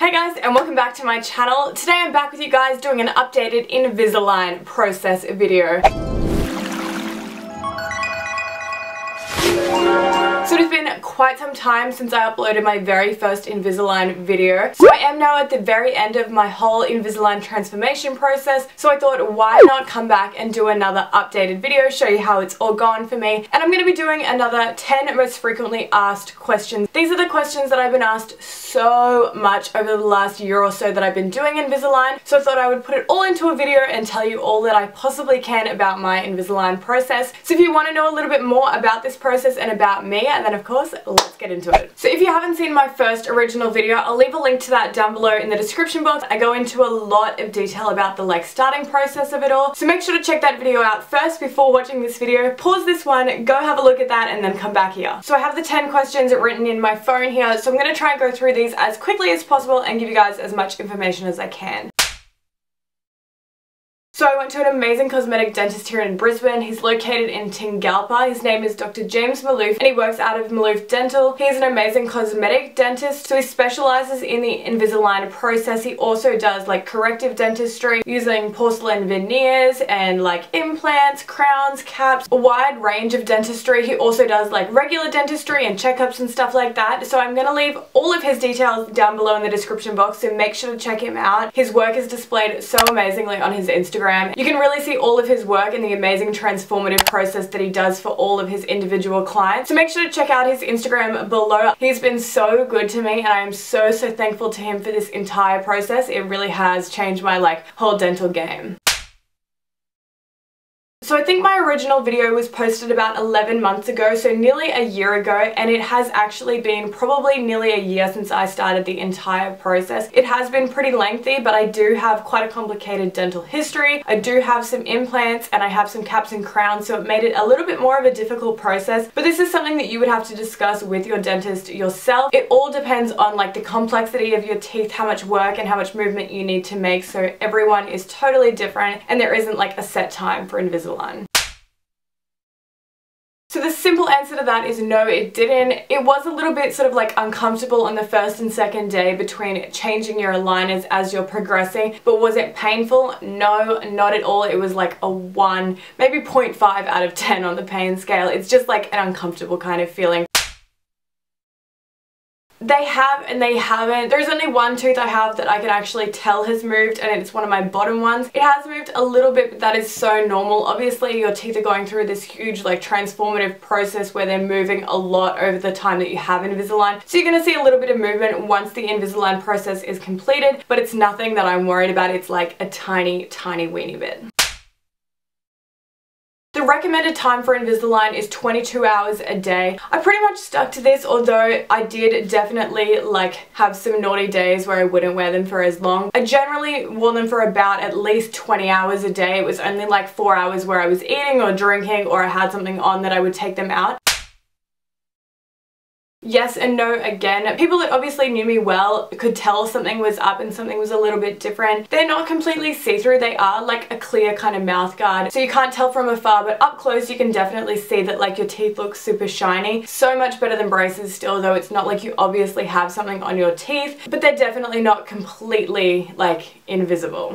Hey guys, and welcome back to my channel. Today I'm back with you guys doing an updated Invisalign process video. So it has been quite some time since I uploaded my very first Invisalign video. So I am now at the very end of my whole Invisalign transformation process. So I thought, why not come back and do another updated video, show you how it's all gone for me. And I'm going to be doing another 10 most frequently asked questions. These are the questions that I've been asked so much over the last year or so that I've been doing Invisalign. So I thought I would put it all into a video and tell you all that I possibly can about my Invisalign process. So if you want to know a little bit more about this process and about me, and then of course, let's get into it. So if you haven't seen my first original video, I'll leave a link to that down below in the description box. I go into a lot of detail about the starting process of it all. So make sure to check that video out first before watching this video. Pause this one, go have a look at that, and then come back here. So I have the 10 questions written in my phone here, so I'm going to try and go through these as quickly as possible and give you guys as much information as I can. So I went to an amazing cosmetic dentist here in Brisbane. He's located in Tingalpa. His name is Dr. James Malouf and he works out of Malouf Dental. He's an amazing cosmetic dentist, so he specializes in the Invisalign process. He also does corrective dentistry using porcelain veneers and implants, crowns, caps, a wide range of dentistry. He also does regular dentistry and checkups and stuff like that. So I'm going to leave all of his details down below in the description box, so make sure to check him out. His work is displayed so amazingly on his Instagram. You can really see all of his work and the amazing transformative process that he does for all of his individual clients. So make sure to check out his Instagram below. He's been so good to me and I am so thankful to him for this entire process. It really has changed my whole dental game. So I think my original video was posted about 11 months ago, so nearly a year ago, and it has actually been probably nearly a year since I started the entire process. It has been pretty lengthy, but I do have quite a complicated dental history. I do have some implants and I have some caps and crowns, so it made it a little bit more of a difficult process, but this is something that you would have to discuss with your dentist yourself. It all depends on the complexity of your teeth, how much work and how much movement you need to make, so everyone is totally different and there isn't a set time for Invisalign. So the simple answer to that is no, it didn't. It was a little bit uncomfortable on the first and second day between changing your aligners as you're progressing, but was it painful? No, not at all. It was a 1, maybe 0.5 out of 10 on the pain scale. It's just an uncomfortable kind of feeling. They have and they haven't. There's only one tooth I have that I can actually tell has moved, and it's one of my bottom ones. It has moved a little bit, but that is so normal. Obviously your teeth are going through this huge transformative process where they're moving a lot over the time that you have Invisalign. So you're going to see a little bit of movement once the Invisalign process is completed, but it's nothing that I'm worried about. It's a tiny weeny bit. The recommended time for Invisalign is 22 hours a day. I pretty much stuck to this, although I did definitely have some naughty days where I wouldn't wear them for as long. I generally wore them for about at least 20 hours a day. It was only 4 hours where I was eating or drinking or I had something on that I would take them out. Yes and no again. People that obviously knew me well could tell something was up and something was a little bit different. They're not completely see-through. They are a clear kind of mouth guard, so you can't tell from afar, but up close you can definitely see that your teeth look super shiny. So much better than braces still, though it's not you obviously have something on your teeth, but they're definitely not completely invisible.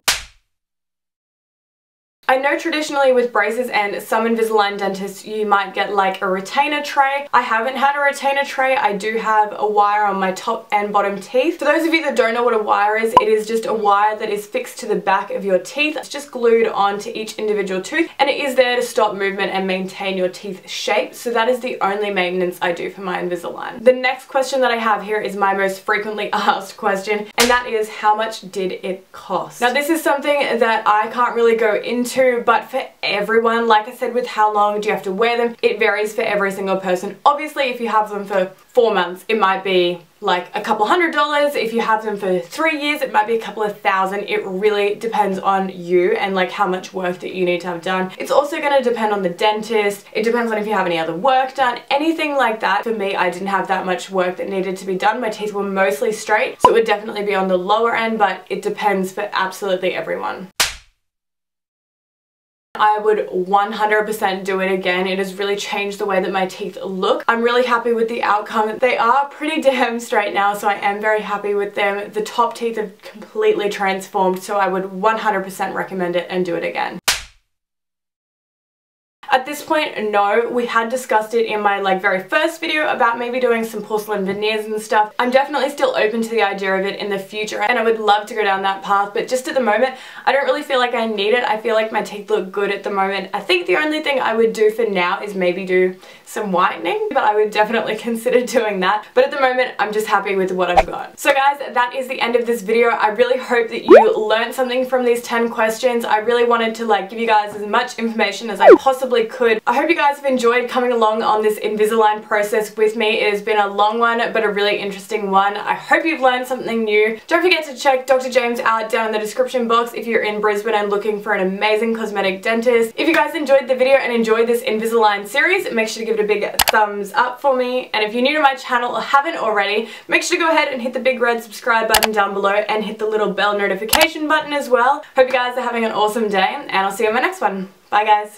I know traditionally with braces and some Invisalign dentists you might get a retainer tray. I haven't had a retainer tray. I do have a wire on my top and bottom teeth. For those of you that don't know what a wire is, it is just a wire that is fixed to the back of your teeth. It's just glued onto each individual tooth and it is there to stop movement and maintain your teeth shape. So that is the only maintenance I do for my Invisalign. The next question that I have here is my most frequently asked question, and that is, how much did it cost? Now this is something that I can't really go into, but for everyone, like I said, with how long do you have to wear them, it varies for every single person. Obviously if you have them for 4 months it might be a couple $100. If you have them for 3 years it might be a couple of thousand. It really depends on you and how much work that you need to have done. It's also going to depend on the dentist. It depends on if you have any other work done, anything like that. For me, I didn't have that much work that needed to be done. My teeth were mostly straight, so it would definitely be on the lower end, but it depends for absolutely everyone. I would 100% do it again. It has really changed the way that my teeth look. I'm really happy with the outcome. They are pretty damn straight now, so I am very happy with them. The top teeth have completely transformed, so I would 100% recommend it and do it again. At this point, no, we had discussed it in my very first video about maybe doing some porcelain veneers and stuff. I'm definitely still open to the idea of it in the future, and I would love to go down that path, but just at the moment, I don't really feel like I need it. I feel like my teeth look good at the moment. I think the only thing I would do for now is maybe do some whitening, but I would definitely consider doing that. But at the moment, I'm just happy with what I've got. So guys, that is the end of this video. I really hope that you learned something from these 10 questions. I really wanted to give you guys as much information as I possibly could. I hope you guys have enjoyed coming along on this Invisalign process with me. It has been a long one, but a really interesting one. I hope you've learned something new. Don't forget to check Dr. James out down in the description box if you're in Brisbane and looking for an amazing cosmetic dentist. If you guys enjoyed the video and enjoyed this Invisalign series, make sure to give it a big thumbs up for me. And if you're new to my channel or haven't already, make sure to go ahead and hit the big red subscribe button down below and hit the little bell notification button as well. Hope you guys are having an awesome day, and I'll see you in my next one. Bye guys.